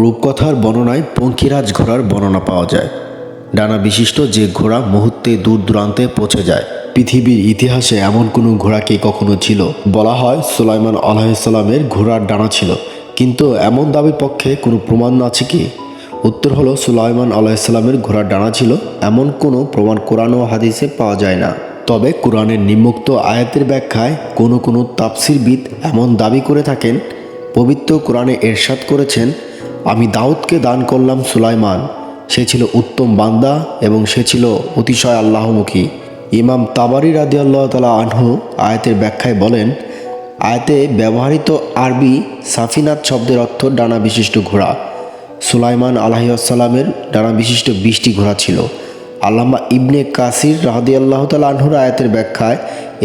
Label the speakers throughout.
Speaker 1: রূপকথার বর্ণনায় পঙ্খিরাজ ঘোড়ার বর্ণনা পাওয়া যায়। ডানা বিশিষ্ট যে ঘোড়া মুহূর্তে দূর দূরান্তে পৌঁছে যায়। পৃথিবীর ইতিহাসে এমন কোনো ঘোড়া কি কখনো ছিল? বলা হয় সুলাইমান আলাইহিসসালামের ঘোড়ার ডানা ছিল, কিন্তু এমন দাবির পক্ষে কোনো প্রমাণ আছে কি? উত্তর হলো সুলাইমান আলাইহিসসালামের ঘোড়ার ডানা ছিল এমন কোনো প্রমাণ কোরআন ও হাদিসে পাওয়া যায় না। তবে কোরআনের নিম্নোক্ত আয়াতের ব্যাখ্যায় কোনো তাফসীরবিদ এমন দাবি করে থাকেন। পবিত্র কোরআনে এরশাদ করেছেন, আমি দাউদকে দান করলাম সুলাইমান, সে ছিল উত্তম বান্দা এবং সে ছিল অতিশয় আল্লাহমুখী। ইমাম তাবারি রাদিয়াল্লাহু তাআলা আনহু আয়াতের ব্যাখ্যায় বলেন, আয়াতে ব্যবহৃত আরবি সাফিনাত শব্দের অর্থ ডানা বিশিষ্ট ঘোড়া। সুলাইমান আলাইহিসসালামের ডানা বিশিষ্ট 20টি ঘোড়া ছিল। আল্লামা ইবনে কাসির রাদিয়াল্লাহু তাআলা আনহুর আয়াতের ব্যাখ্যায়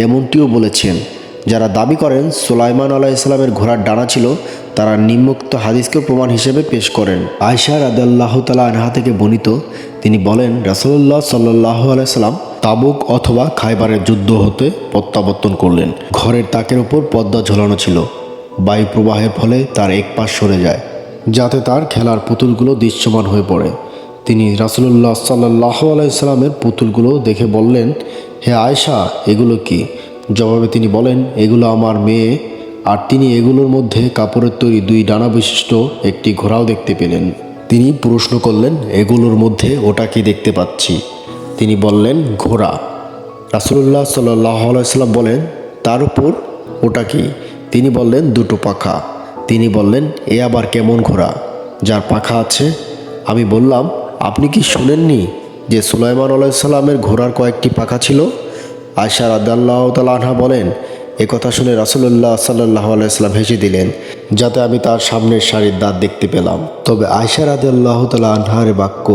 Speaker 1: এমনটিও বলেছেন। যারা দাবি করেন সুলাইমান আলাইহিসসালামের ঘোড়ার ডানা ছিল, তারা নিম্নোক্ত হাদিসকে প্রমাণ হিসেবে পেশ করেন। আয়েশা রাদিয়াল্লাহু তাআলা আনহা থেকে বর্ণিত, তিনি বলেন, রাসূলুল্লাহ সাল্লাল্লাহু আলাইহি সাল্লাম তাবুক অথবা খায়বারের যুদ্ধ হতে প্রত্যাবর্তন করলেন। ঘরের তাকের উপর পর্দা ঝোলানো ছিল। বায়ু প্রবাহের ফলে তার এক পাশ সরে যায়, যাতে তার খেলার পুতুলগুলো দৃশ্যমান হয়ে পড়ে। তিনি রাসূলুল্লাহ সাল্লাল্লাহু আলাইহি সাল্লামের পুতুলগুলো দেখে বললেন, হে আয়েশা, এগুলো কি? জবাবে তিনি বলেন, এগুলো আমার মেয়ে। আর তিনি এগুলোর মধ্যে কাপড়ের তৈরি 2 ডানা বিশিষ্ট একটি ঘোড়াও দেখতে পেলেন। তিনি প্রশ্ন করলেন, এগুলোর মধ্যে ওটা কি দেখতে পাচ্ছি? তিনি বললেন, ঘোড়া। রাসূলুল্লাহ সাল্লাল্লাহু আলাইহি সাল্লাম বলেন, তার উপর ওটা কি? তিনি বললেন, 2টো পাখা। তিনি বললেন, এ আবার কেমন ঘোড়া যার পাখা আছে? আমি বললাম, আপনি কি শুনেননি যে সুলাইমান আলাইহিস সালামের ঘোড়ার কয়েকটি পাখা ছিল? আয়েশা রাদিয়াল্লাহু তাআলা আনহা বলেন, একথা শুনে রাসূলুল্লাহ সাল্লাল্লাহু আলাইহি সাল্লাম হেসে দিলেন, যাতে আমি তার সামনের সারির দাঁত দেখতে পেলাম। তবে আয়েশা রাদিয়াল্লাহু তাআলা আনহার বাক্য,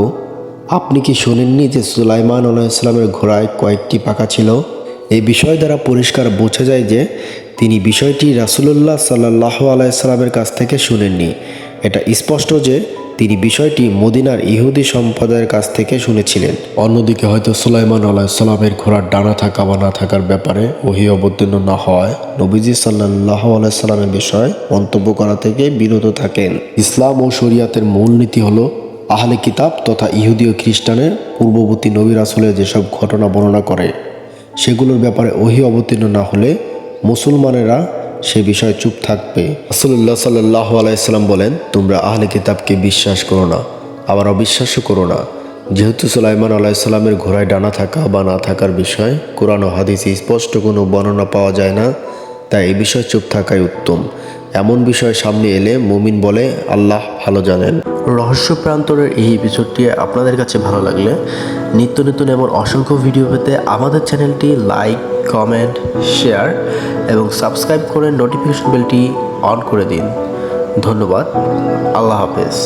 Speaker 1: আপনি কি শোনেননি যে সুলাইমান আলাইহিস সালামের ঘোড়ায় কয়েকটি পাখা ছিল? এই বিষয় দ্বারা পরিষ্কার বোঝা যায় যে তিনি বিষয়টি রাসূলুল্লাহ সাল্লাল্লাহু আলাইহি সাল্লামের কাছ থেকে শুনেননি। এটা স্পষ্ট যে তিনি বিষয়টি মদিনার ইহুদি সম্প্রদায়ের কাছ থেকে শুনেছিলেন। অন্যদিকে হয়তো সুলাইমান আলাইহিস সালামের ঘোড়ার ডানা থাকা বা না থাকার ব্যাপারে ওহী অবতীর্ণ না হওয়ায় নবীজি সাল্লাল্লাহু আলাইহি সাল্লামের বিষয়ে মন্তব্য করা থেকে বিরত থাকেন। ইসলাম ও শরিয়াতের মূলনীতি হলো আহলে কিতাব তথা ইহুদি ও খ্রিস্টানের পূর্ববর্তী নবী রাসূলের যেসব ঘটনা বর্ণনা করে, সেগুলোর ব্যাপারে ওহী অবতীর্ণ না হলে মুসলমানেরা সে বিষয়ে চুপ থাকবে। রাসূলুল্লাহ সাল্লাল্লাহু আলাইহি সাল্লাম বলেন, তোমরা আহলে কিতাবকে বিশ্বাস করো না, আবার অবিশ্বাসও করো না। যেহেতু সুলাইমান আলাইহিস সালামের ঘোড়ায় ডানা থাকা বা না থাকার বিষয়ে কোরআন ও হাদিসে স্পষ্ট কোনো বর্ণনা পাওয়া যায় না, তাই এই বিষয়ে চুপ থাকাই উত্তম। এমন বিষয় সামনে এলে মুমিন বলে, আল্লাহ ভালো জানেন। রহস্য প্রান্তরের এই এপিসোডটি আপনাদের কাছে ভালো লাগলে নিত্য নতুন এমন অসংখ্য ভিডিও পেতে আমাদের চ্যানেলটি লাইক, কমেন্ট, শেয়ার এবং সাবস্ক্রাইব করে নোটিফিকেশন বেলটি অন করে দিন। ধন্যবাদ। আল্লাহ হাফেজ।